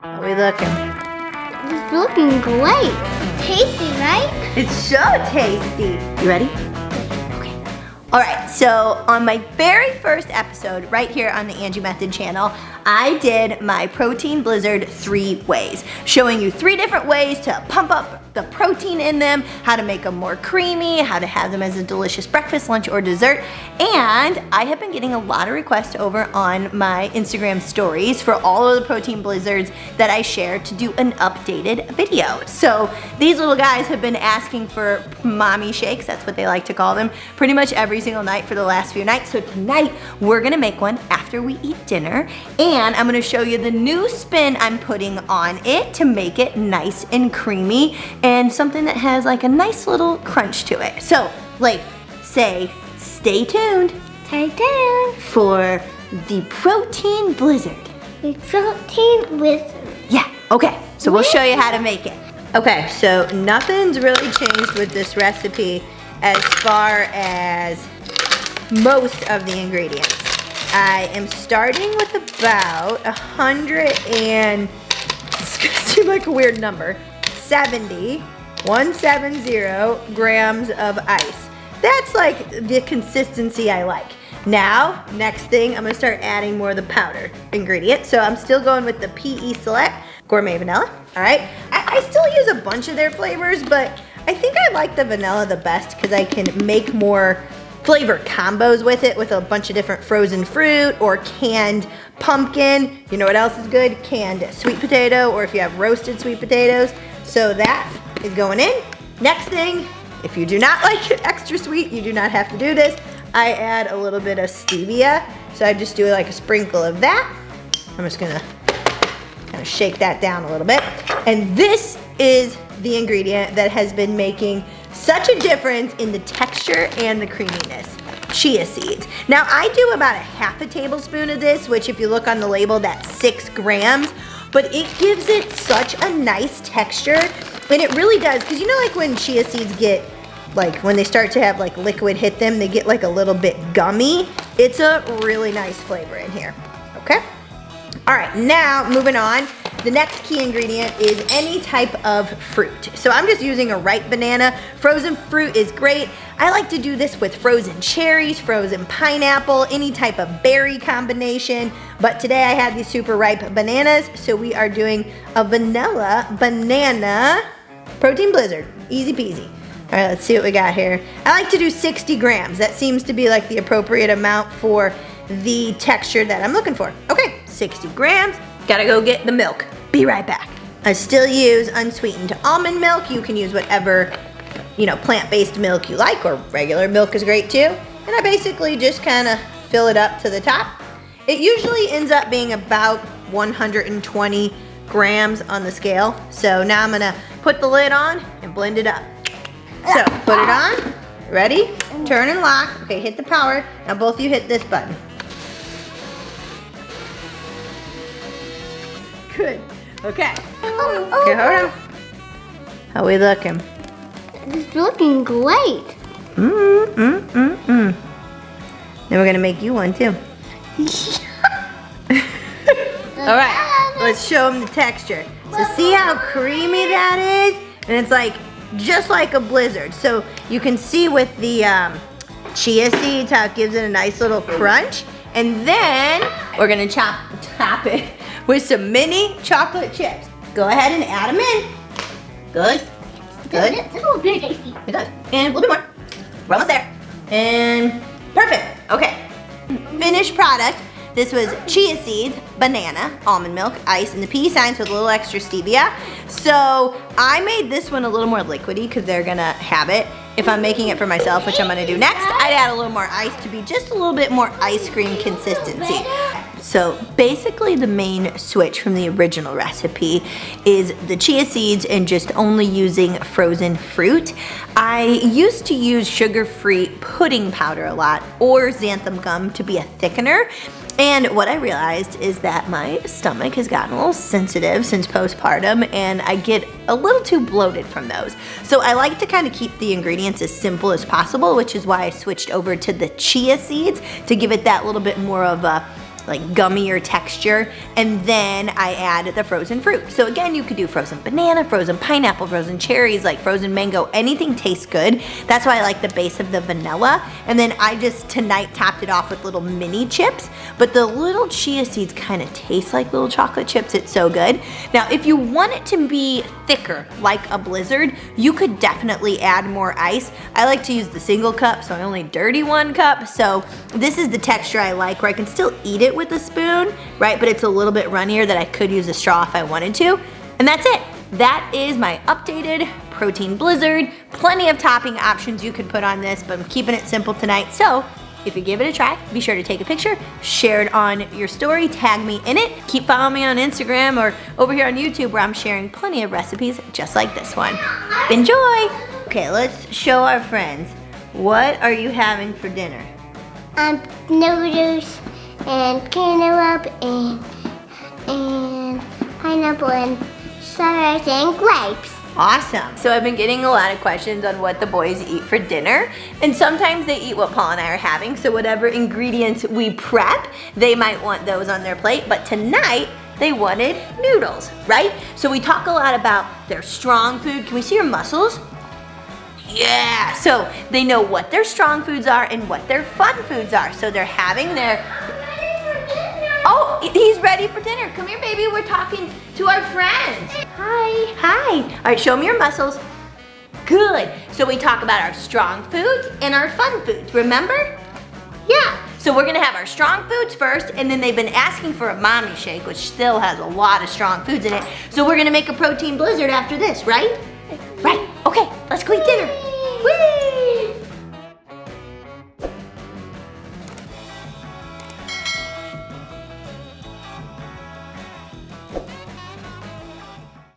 How are we looking? It's looking great. Tasty, right? It's so tasty. You ready? Okay. All right, so on my very first episode right here on the Angie Method channel, I did my protein blizzard 3 ways, showing you 3 different ways to pump up the protein in them, how to make them more creamy, how to have them as a delicious breakfast, lunch, or dessert. And I have been getting a lot of requests over on my Instagram stories for all of the protein blizzards that I share to do an updated video. So these little guys have been asking for mommy shakes, that's what they like to call them, pretty much every single night for the last few nights. So tonight we're gonna make one after we eat dinner, and I'm gonna show you the new spin I'm putting on it to make it nice and creamy and something that has like a nice little crunch to it. So, Leif, say, stay tuned. Stay tuned. For the protein blizzard. The protein blizzard. Yeah, okay, so we'll show you how to make it. Okay, so nothing's really changed with this recipe as far as most of the ingredients. I am starting with about 100 and, it's gonna seem like a weird number, 170 grams of ice. That's like the consistency I like. Now, next thing, I'm gonna start adding more of the powder ingredient. So I'm still going with the PESelect Gourmet Vanilla, all right? I still use a bunch of their flavors, but I think I like the vanilla the best because I can make more flavor combos with it with a bunch of different frozen fruit or canned pumpkin. You know what else is good? Canned sweet potato, or if you have roasted sweet potatoes. So that is going in. Next thing, if you do not like it extra sweet, you do not have to do this. I add a little bit of stevia. So I just do like a sprinkle of that. I'm just gonna kind of shake that down a little bit. And this is the ingredient that has been making such a difference in the texture and the creaminess. Chia seeds. Now I do about a ½ tablespoon of this, which if you look on the label, that's 6 grams, but it gives it such a nice texture. And it really does, because you know like when chia seeds get, like when they start to have like liquid hit them, they get like a little bit gummy. It's a really nice flavor in here, okay? All right, now moving on. The next key ingredient is any type of fruit. So I'm just using a ripe banana. Frozen fruit is great. I like to do this with frozen cherries, frozen pineapple, any type of berry combination. But today I had these super ripe bananas, so we are doing a vanilla banana protein blizzard. Easy peasy. All right, let's see what we got here. I like to do 60 grams. That seems to be like the appropriate amount for the texture that I'm looking for. Okay, 60 grams. Gotta go get the milk. Be right back. I still use unsweetened almond milk. You can use whatever, you know, plant-based milk you like, or regular milk is great too. And I basically just kind of fill it up to the top. It usually ends up being about 120 grams on the scale. So now I'm gonna put the lid on and blend it up. So put it on, ready? Turn and lock. Okay, hit the power. Now both of you hit this button. Good. Okay. Okay, hold on. How we looking? It's looking great. Then we're gonna make you one too. All right, let's show them the texture. So see how creamy that is? And it's like, just like a blizzard. So you can see with the chia seeds how it gives it a nice little crunch. And then we're gonna top it with some mini chocolate chips. Go ahead and add them in. Good, good. It's a little bit tasty. It does, and a little bit more. We're almost there. And perfect, okay. Finished product. This was chia seeds, banana, almond milk, ice, and the PEScience with a little extra stevia. So I made this one a little more liquidy because they're gonna have it. If I'm making it for myself, which I'm gonna do next, I'd add a little more ice to be just a little bit more ice cream consistency. So basically the main switch from the original recipe is the chia seeds and just only using frozen fruit. I used to use sugar-free pudding powder a lot, or xanthan gum to be a thickener. And what I realized is that my stomach has gotten a little sensitive since postpartum, and I get a little too bloated from those. So I like to kind of keep the ingredients as simple as possible, which is why I switched over to the chia seeds to give it that little bit more of a like gummier texture, and then I add the frozen fruit. So again, you could do frozen banana, frozen pineapple, frozen cherries, like frozen mango, anything tastes good. That's why I like the base of the vanilla. And then I just tonight topped it off with little mini chips, but the little chia seeds kind of taste like little chocolate chips. It's so good. Now, if you want it to be thicker, like a blizzard, you could definitely add more ice. I like to use the single cup, so I only dirty 1 cup. So this is the texture I like, where I can still eat it with a spoon, right? But it's a little bit runnier that I could use a straw if I wanted to. And that's it. That is my updated protein blizzard. Plenty of topping options you could put on this, but I'm keeping it simple tonight. So if you give it a try, be sure to take a picture, share it on your story, tag me in it. Keep following me on Instagram or over here on YouTube, where I'm sharing plenty of recipes just like this one. Enjoy! Okay, let's show our friends. What are you having for dinner? Noodles and cantaloupe and pineapple and celery and grapes. Awesome. So I've been getting a lot of questions on what the boys eat for dinner, and sometimes they eat what Paul and I are having, so whatever ingredients we prep, they might want those on their plate, but tonight they wanted noodles, right? So we talk a lot about their strong food. Can we see your muscles? Yeah, so they know what their strong foods are and what their fun foods are. So they're having their, oh, he's ready for dinner. Come here, baby, we're talking to our friends. Hi. Hi. All right, show me your muscles. Good. So we talk about our strong foods and our fun foods, remember? Yeah. So we're gonna have our strong foods first, and then they've been asking for a mommy shake, which still has a lot of strong foods in it. So we're gonna make a protein blizzard after this, right? Right. Okay, let's go eat dinner.